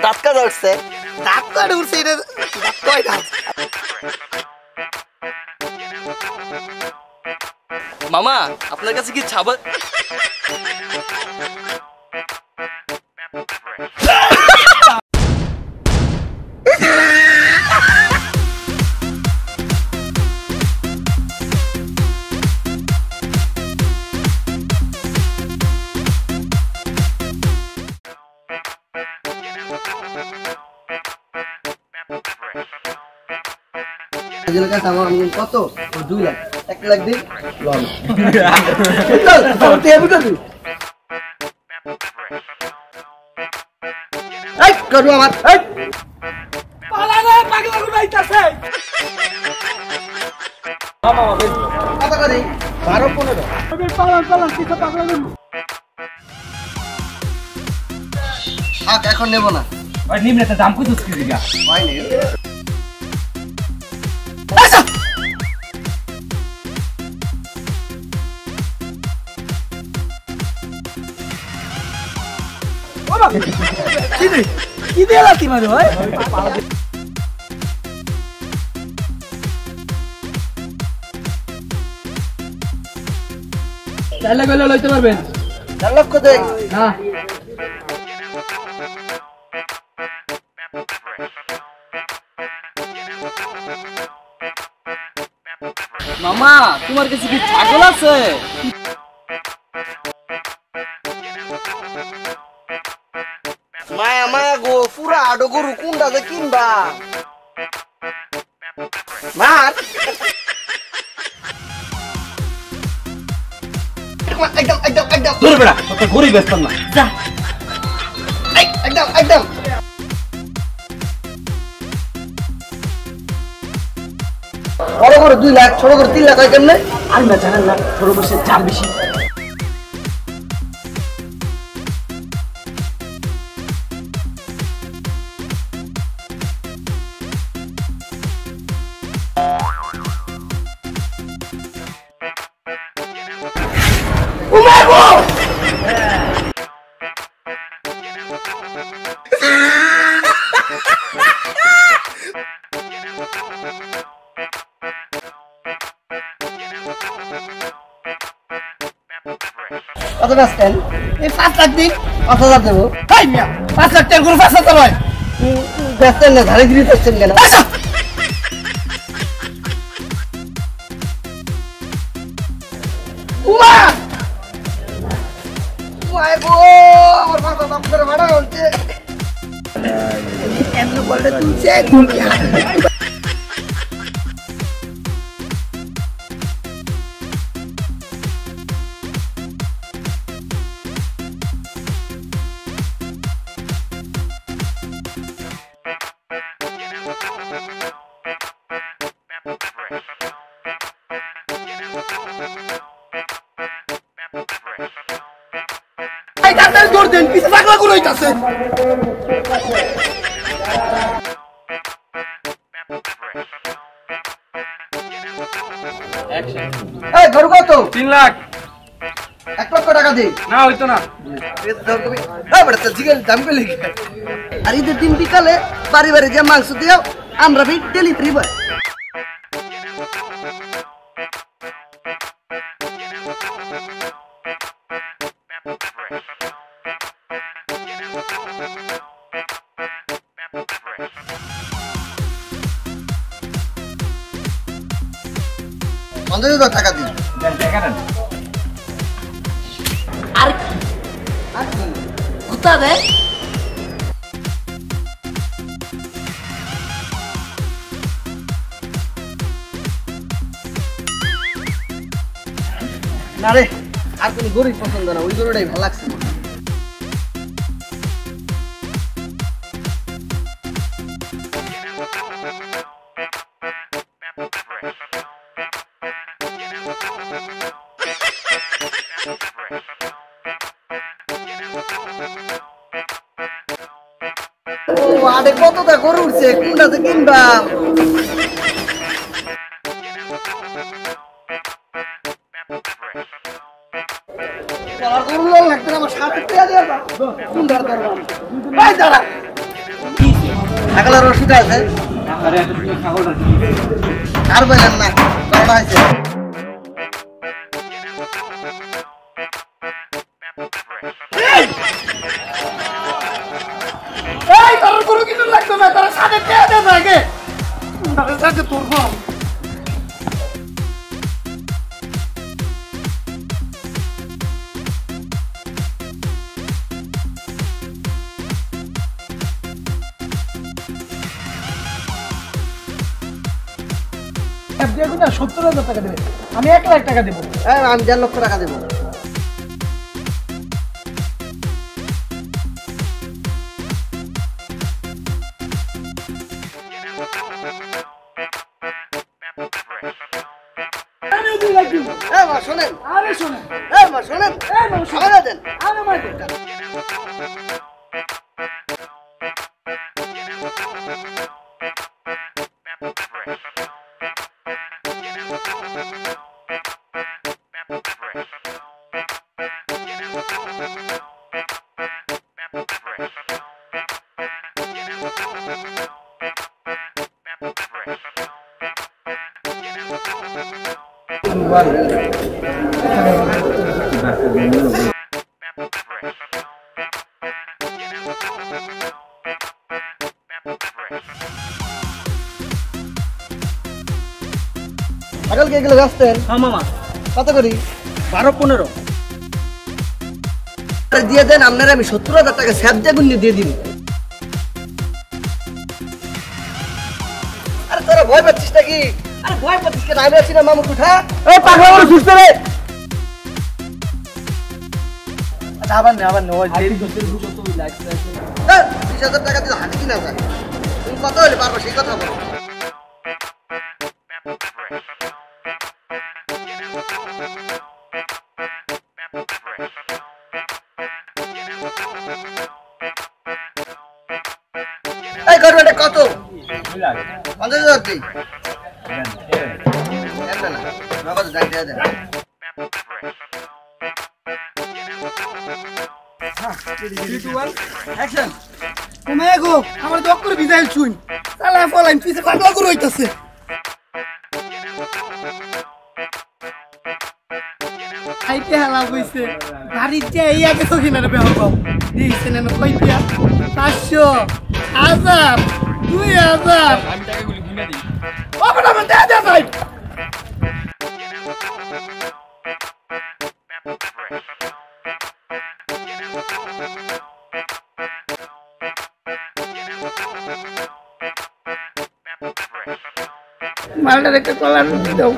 দাঁত কাটা উঠছে। দাঁত কাটা উঠছে, এটা দাঁত কয়টা? মামা আপনার কাছে কি ছাবা? কত? 2 লাখ। 1 লাখ দিন লন। করবো আমার কত করে? 12-15 এখন নেবো না। নিম্নে দাম কত দিগা হয়নি। কি দিয়ে লাথি মারো ভাই? চাইলে গেলে লইতে পারবেন। 4 লক্ষ দেখ হ্যাঁ মামা তোমার কাছে কি ছাগল আছে? মায়া মায়া গো, পুরা আডো গরু কোনটা যে কিনবা? মার একদম একদম একদম দূর বেড়া, তোর গরিব বেচতাম না। যা একদম একদম। বড় করে 2 লাখ, ছোট করে 3 লাখ হয় কেমনে? আর না জানেন না, ছোট বসে চার বেশি। কত বেচতেন? এই 5 লাখ দিন 5,000 দেবো। 5 লাখ টাকা করে 5,000 হয়। বেচতেন না, ধারে গিরি বেচতেন কেন? উমা উমায় গো, আমার মাথা দাম করে ভাড়া হচ্ছে। এমন বললে তুলছে ঘুমিয়ে। গরু কত? 3 লাখ। 1 লক্ষ টাকা দিই। না হইতো না। দাম পেলে আর ঈদের দিন বিকালে বাড়ি বাড়ি যে মাংস দিও আমরা ডেলিভারি বয়। টাকা দিন। আর কোথা রে? না রে, আর কোন গরুই পছন্দ না, ওই গরুটাই ভালো লাগছে। আরে কতটা গরু উঠছে, কোনটাতে কিনবা? গরু লাগবে আমার সাথে পেয়ে দেওয়া কোনটার দরকার? ভাই দাঁড়া ছাগলের ওষুধ আছে আরে একটা তুমি ছাগলটা আর বলেন না করোনা হয়েছে এই তোর কোনো কিছু লাগতো না তোর সাথে কে দে আগে তাদের সাথে তোর বাপ দেখো না 70,000 টাকা দেবে আমি 1 লাখ টাকা দেবো আমি 1.5 লক্ষ টাকা দেবো আমি 2 লাখ দেবো মা শোনেন আরে শোনেন মা শোনেন মা আমাকে দেন আরে মাইকে ছাগল কে গেলে ব্যস্তেন হ্যাঁ মামা কত করি 12-15 দিয়ে দেন আপনারা আমি 70,000 টাকা স্যাবজা গুন্নি দিয়ে দিন আরে তোরা ভয় পাচ্ছিস নাকি আরে ভয় পাচ্ছিস কেন আমি আছি না মামুর উঠা এই পাগলা বলে সুস্থ রে আবার নে ওই আরে দোস্তের বুঝো তো লাগছে 20,000 টাকা দিলে হাতে কিনা যায় তুমি কত হলে পারবো সেই কথা বলো এই করবে কত 50,000 দিই না না নগদ যাই দেয়া দেন অ্যাকশন তুমি গো আমার দক করে বিজাইল চুন সালা ফলাইন পিছে পাগলা করে হইতাছে আইতে হালা কইছে গাড়িতে এই আগে তো কিনারে বেহল পাও দিছেন না কইতিয়া 500 1000 2000 আমি টাকাগুলি গুনে দিই ও বড় মন দে দে ভাই মালটার একটা কলার দাও